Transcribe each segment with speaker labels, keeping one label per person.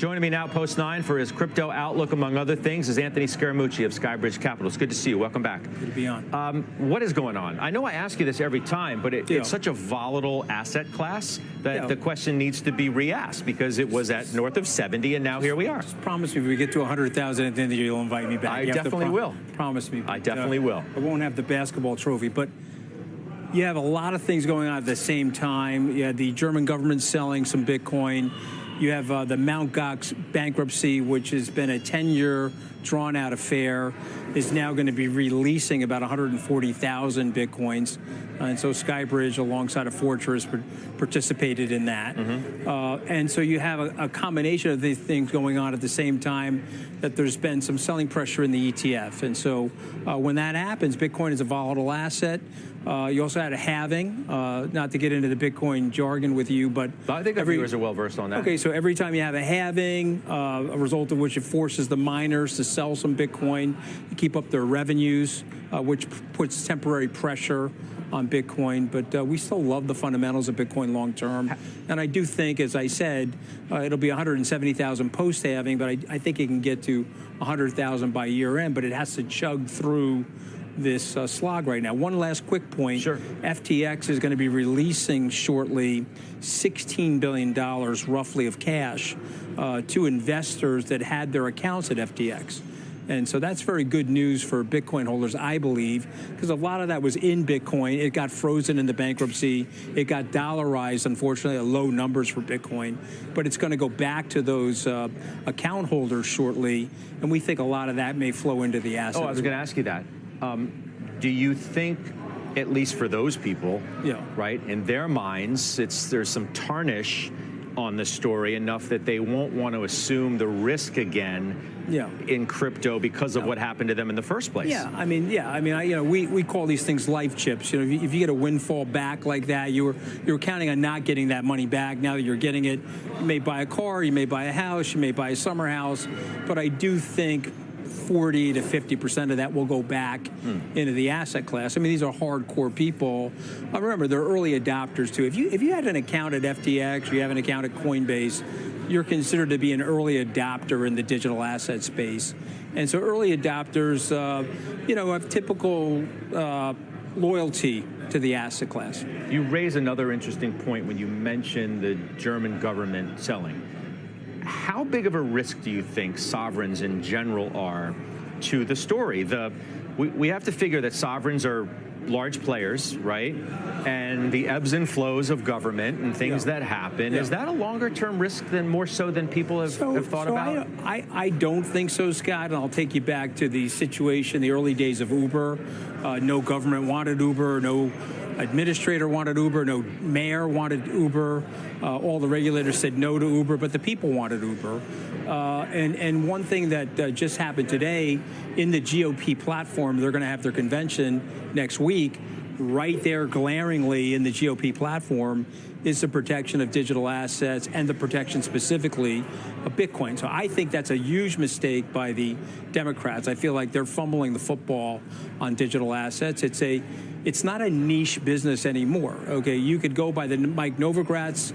Speaker 1: Joining me now, post 9, for his crypto outlook, among other things, is Anthony Scaramucci of Skyridge Capital. It's good to see you. Welcome back.
Speaker 2: Good to be on.
Speaker 1: What is going on? I know I ask you this every time, but it's such a volatile asset class that the question needs to be re-asked, because it was at north of 70, and now here we are.
Speaker 2: Just promise me if we get to 100,000 at the end of the year, you'll invite me back.
Speaker 1: I definitely will.
Speaker 2: Promise me.
Speaker 1: I definitely will.
Speaker 2: I won't have the basketball trophy, but you have a lot of things going on at the same time. You had the German government selling some Bitcoin. You have the Mt. Gox bankruptcy, which has been a 10-year drawn-out affair, is now going to be releasing about 140,000 Bitcoins. And so Skyridge, alongside a Fortress, participated in that. And so you have a combination of these things going on at the same time, that there's been some selling pressure in the ETF. And so when that happens, Bitcoin is a volatile asset. You also had a halving, not to get into the Bitcoin jargon with you, but
Speaker 1: I think the viewers are well versed on that.
Speaker 2: Okay, so every time you have a halving, a result of which it forces the miners to sell some Bitcoin to keep up their revenues, which puts temporary pressure on Bitcoin. But we still love the fundamentals of Bitcoin long term. And I do think, as I said, it'll be 170,000 post-halving, but I think it can get to 100,000 by year end, but it has to chug through this slog right now. One last quick point.
Speaker 1: Sure.
Speaker 2: FTX is going to be releasing shortly $16 billion roughly of cash to investors that had their accounts at FTX. And so that's very good news for Bitcoin holders, I believe, because a lot of that was in Bitcoin. It got frozen in the bankruptcy. It got dollarized, unfortunately, at low numbers for Bitcoin. But it's going to go back to those account holders shortly, and we think a lot of that may flow into the asset.
Speaker 1: Oh, I was going to ask you that. Do you think, at least for those people, right, in their minds, there's some tarnish on the story enough that they won't want to assume the risk again in crypto because of what happened to them in the first place?
Speaker 2: We call these things life chips. You know, if you get a windfall back like that, you were counting on not getting that money back. Now that you're getting it, you may buy a car, you may buy a house, you may buy a summer house, but I do think 40 to 50% of that will go back into the asset class. I mean, these are hardcore people. Remember, they're early adopters too. If you had an account at FTX or you have an account at Coinbase, you're considered to be an early adopter in the digital asset space. And so early adopters, have typical loyalty to the asset class.
Speaker 1: You raise another interesting point when you mention the German government selling. How big of a risk do you think sovereigns in general are to the story? We have to figure that sovereigns are large players, right? And the ebbs and flows of government and things that happen. Is that a longer-term risk more so than people have thought about?
Speaker 2: I don't think so, Scott, and I'll take you back to the situation, the early days of Uber. No government wanted Uber, no administrator wanted Uber, no mayor wanted Uber. All the regulators said no to Uber, but the people wanted Uber. And one thing that just happened today in the GOP platform, they're going to have their convention next week. Right there, glaringly in the GOP platform, is the protection of digital assets and the protection specifically of Bitcoin. So I think that's a huge mistake by the Democrats. I feel like they're fumbling the football on digital assets. It's not a niche business anymore. Okay, you could go by the Mike Novogratz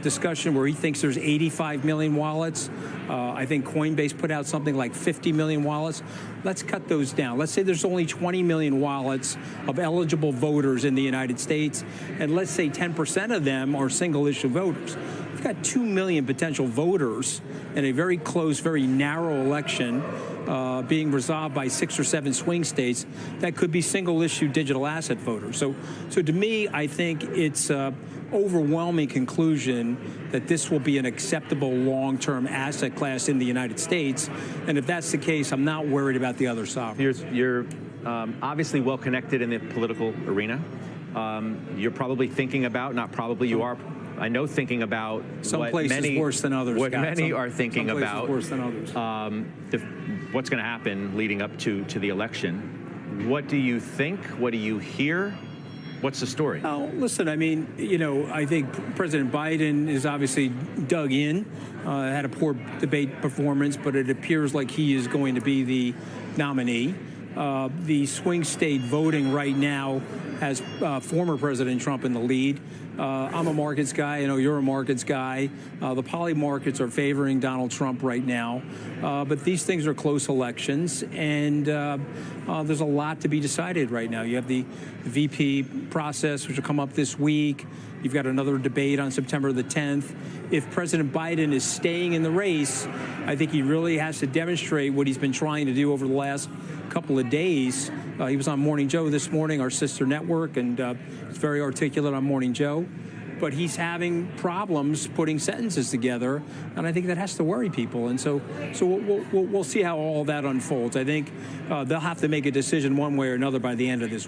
Speaker 2: discussion where he thinks there's 85 million wallets. I think Coinbase put out something like 50 million wallets. Let's cut those down. Let's say there's only 20 million wallets of eligible voters in the United States, and let's say 10% of them are single-issue voters. We've got 2 million potential voters in a very close, very narrow election being resolved by 6 or 7 swing states that could be single-issue digital asset voters. So to me, I think it's overwhelming conclusion that this will be an acceptable long-term asset class in the United States. And if that's the case, I'm not worried about the other sovereigns.
Speaker 1: You're obviously well connected in the political arena. You're probably thinking about, not probably, you are, I know, thinking about
Speaker 2: some places worse than others.
Speaker 1: What many are thinking about
Speaker 2: worse than others.
Speaker 1: What's going to happen leading up to the election. What do you think? What do you hear? What's the story?
Speaker 2: Oh, listen, I mean, I think President Biden is obviously dug in, had a poor debate performance, but it appears like he is going to be the nominee. The swing state voting right now has former President Trump in the lead. I'm a markets guy. I know you're a markets guy. The poly markets are favoring Donald Trump right now. But these things are close elections, and there's a lot to be decided right now. You have the VP process, which will come up this week. You've got another debate on September the 10th. If President Biden is staying in the race, I think he really has to demonstrate what he's been trying to do over the last couple of days. He was on Morning Joe this morning, our sister network, and he's very articulate on Morning Joe. But he's having problems putting sentences together, and I think that has to worry people. And so we'll see how all that unfolds. I think they'll have to make a decision one way or another by the end of this week.